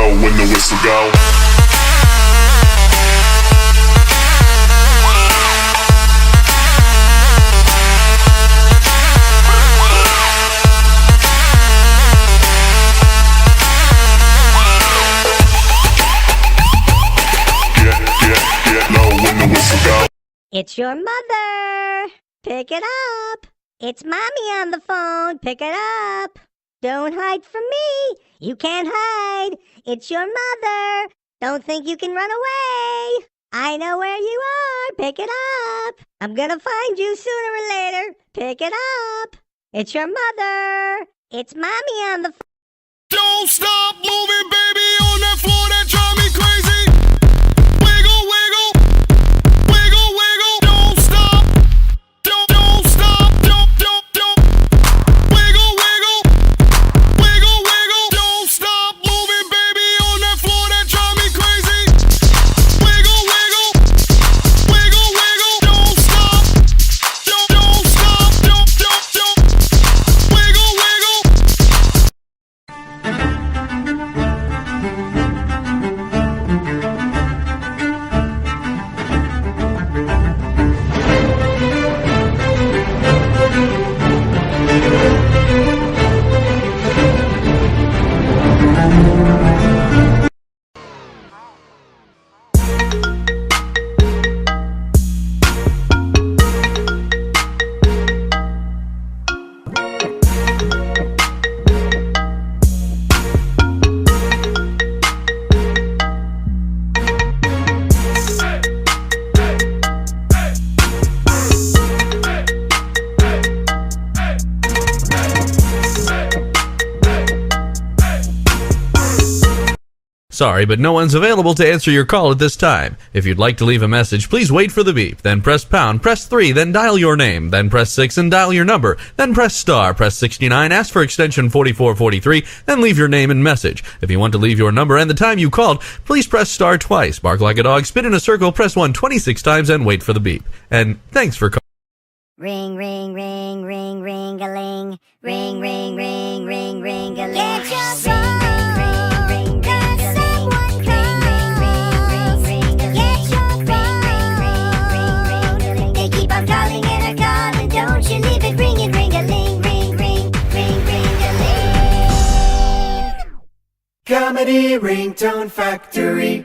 know when the whistle go. It's your mother. Pick it up. It's mommy on the phone. Pick it up. Don't hide from me. You can't hide. It's your mother. Don't think you can run away. I know where you are. Pick it up. I'm gonna find you sooner or later. Pick it up. It's your mother. It's mommy on the phone. Don't stop moving, baby, on that floor that drive me crazy. Wiggle, wiggle, wiggle, wiggle. Don't stop, don't stop, don't. Wiggle, wiggle, wiggle, wiggle. Don't stop moving, baby, on that floor that drive me crazy. Wiggle, wiggle, wiggle, wiggle. Don't stop, don't stop, don't. Wiggle, wiggle. Sorry, but no one's available to answer your call at this time. If you'd like to leave a message, please wait for the beep, then press pound, press 3, then dial your name, then press 6 and dial your number, then press star, press 69, ask for extension 4443, then leave your name and message. If you want to leave your number and the time you called, please press star twice, bark like a dog, spin in a circle, press 1 26 times, and wait for the beep. And thanks for calling. Ring, ring, ring, ring, ring-a-ling. Ring, ring, ring, ring, ring-a-ling. Get your phone. Comedy Ringtone Factory.